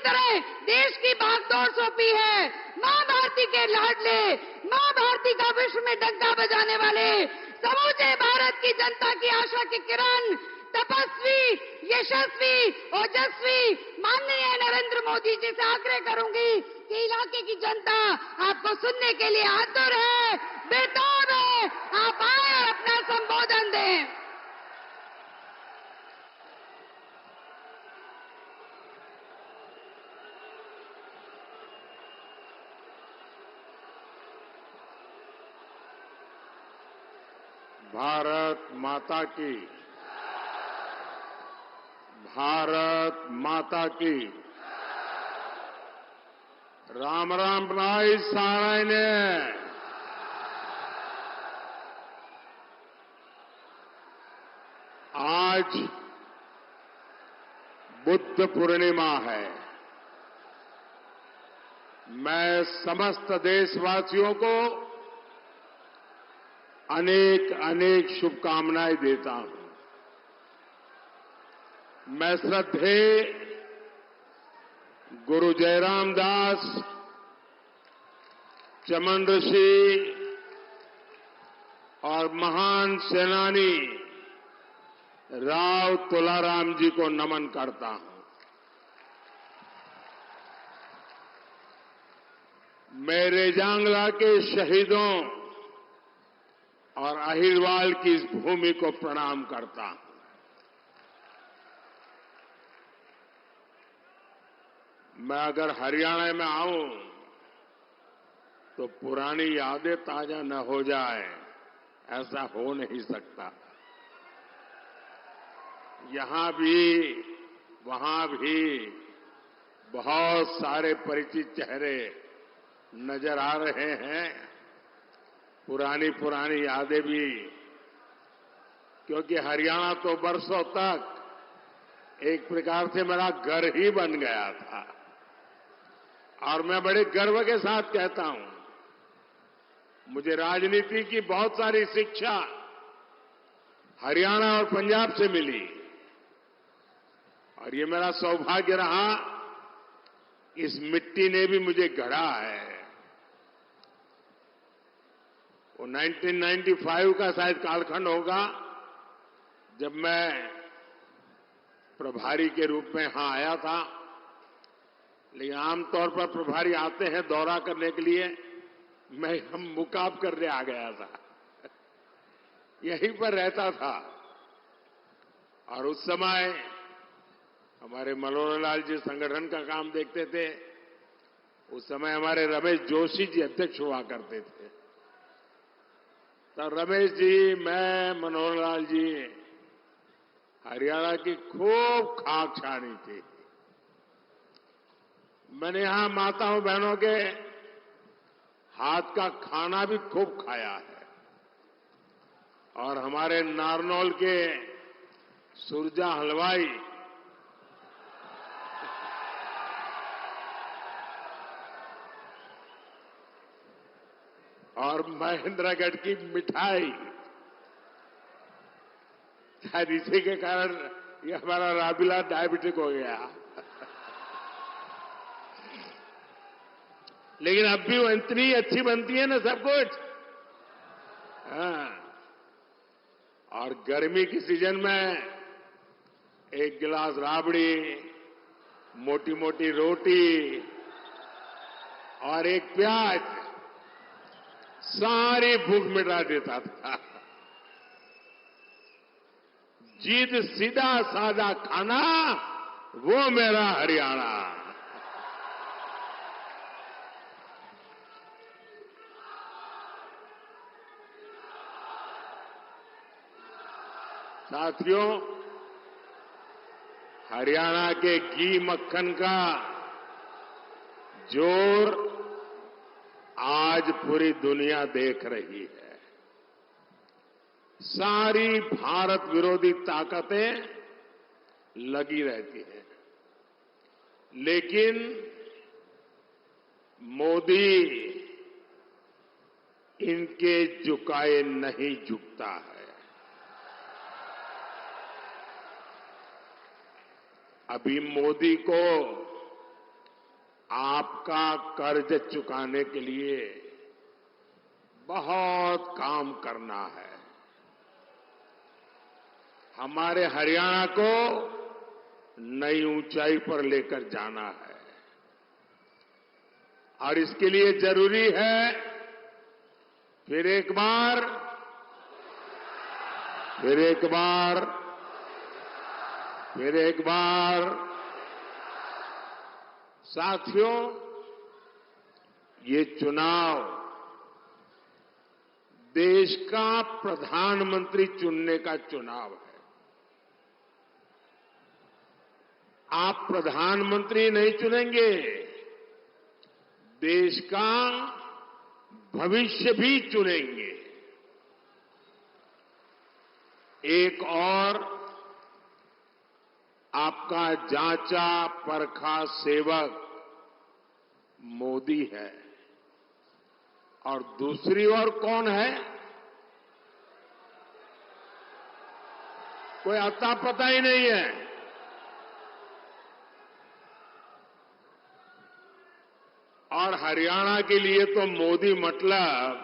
तरह देश की भागदौड़ सौंपी है। मां भारती के लाडले, मां भारती का विश्व में डंका बजाने वाले, समूचे भारत की जनता की आशा की किरण, तपस्वी, यशस्वी, ओजस्वी माननीय नरेंद्र मोदी जी से आग्रह करूंगी कि इलाके की जनता आपको सुनने के लिए आतुर है, बेताब है। आप आए और अपना संबोधन दें। भारत माता की, भारत माता की। राम राम बनाई साराय ने। आज बुद्ध पूर्णिमा है। मैं समस्त देशवासियों को अनेक अनेक शुभकामनाएं देता हूं। मैं श्रद्धेय गुरु जयराम दास, चमन ऋषि और महान सेनानी राव तुलाराम जी को नमन करता हूं। मैं रेजांगला के शहीदों और अहिरवाल की इस भूमि को प्रणाम करता हूं। मैं अगर हरियाणा में आऊं तो पुरानी यादें ताजा न हो जाए, ऐसा हो नहीं सकता। यहां भी वहां भी बहुत सारे परिचित चेहरे नजर आ रहे हैं, पुरानी पुरानी यादें भी, क्योंकि हरियाणा तो बरसों तक एक प्रकार से मेरा घर ही बन गया था। और मैं बड़े गर्व के साथ कहता हूं, मुझे राजनीति की बहुत सारी शिक्षा हरियाणा और पंजाब से मिली, और ये मेरा सौभाग्य रहा, इस मिट्टी ने भी मुझे गढ़ा है। वो 1995 का शायद कालखंड होगा, जब मैं प्रभारी के रूप में यहां आया था। लेकिन आमतौर पर प्रभारी आते हैं दौरा करने के लिए, मैं हम मुकाब करने आ गया था, यहीं पर रहता था। और उस समय हमारे मनोहर लाल जी संगठन का काम देखते थे। उस समय हमारे रमेश जोशी जी अध्यक्ष हुआ करते थे। तो रमेश जी, मैं, मनोहर लाल जी हरियाणा की खूब खाक छानी थी। मैंने यहां माताओं बहनों के हाथ का खाना भी खूब खाया है। और हमारे नारनौल के सुरजा हलवाई और महेंद्रगढ़ की मिठाई, शायद इसी के कारण ये हमारा राबिला डायबिटिक हो गया। लेकिन अब भी वो इतनी अच्छी बनती है ना सब कुछ। हाँ। और गर्मी की सीजन में एक गिलास राबड़ी, मोटी मोटी रोटी और एक प्याज सारी भूख मिटा देता था। जिद सीधा साधा खाना, वो मेरा हरियाणा। साथियों, हरियाणा के घी मक्खन का जोर आज पूरी दुनिया देख रही है। सारी भारत विरोधी ताकतें लगी रहती हैं, लेकिन मोदी इनके झुकाए नहीं झुकता है। अभी मोदी को आपका कर्ज चुकाने के लिए बहुत काम करना है। हमारे हरियाणा को नई ऊंचाई पर लेकर जाना है और इसके लिए जरूरी है फिर एक बार साथियों, ये चुनाव देश का प्रधानमंत्री चुनने का चुनाव है। आप प्रधानमंत्री नहीं चुनेंगे, देश का भविष्य भी चुनेंगे। एक और आपका जांचा परखा सेवक मोदी है और दूसरी ओर कौन है? कोई अता पता ही नहीं है। और हरियाणा के लिए तो मोदी मतलब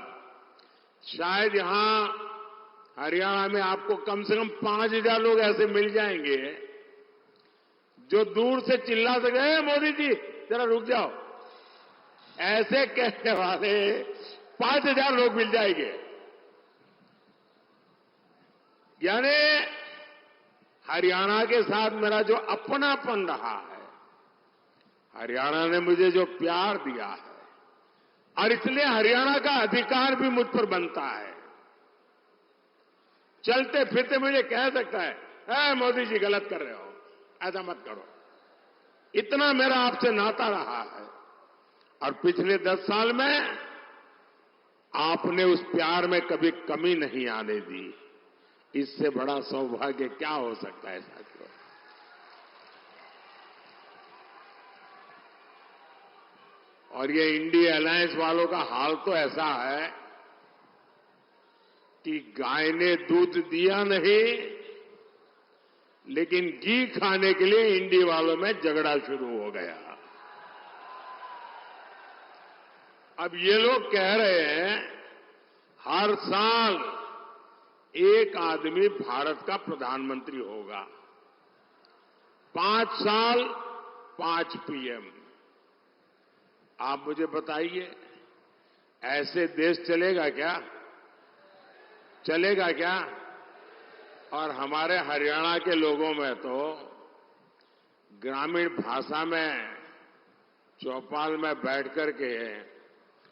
शायद यहां हरियाणा में आपको कम से कम 5,000 लोग ऐसे मिल जाएंगे जो दूर से चिल्ला सके, मोदी जी जरा रुक जाओ, ऐसे कहने वाले 5,000 लोग मिल जाएंगे। यानी हरियाणा के साथ मेरा जो अपनापन रहा है, हरियाणा ने मुझे जो प्यार दिया है, और इसलिए हरियाणा का अधिकार भी मुझ पर बनता है। चलते फिरते मुझे कह सकता है, मोदी जी गलत कर रहे हो, ऐसा मत करो। इतना मेरा आपसे नाता रहा है और पिछले 10 साल में आपने उस प्यार में कभी कमी नहीं आने दी। इससे बड़ा सौभाग्य क्या हो सकता है साथियों? और ये इंडिया अलायंस वालों का हाल तो ऐसा है कि गाय ने दूध दिया नहीं, लेकिन घी खाने के लिए इंडी वालों में झगड़ा शुरू हो गया। अब ये लोग कह रहे हैं हर साल एक आदमी भारत का प्रधानमंत्री होगा, 5 साल 5 पीएम। आप मुझे बताइए, ऐसे देश चलेगा क्या? चलेगा क्या? और हमारे हरियाणा के लोगों में तो ग्रामीण भाषा में चौपाल में बैठ करके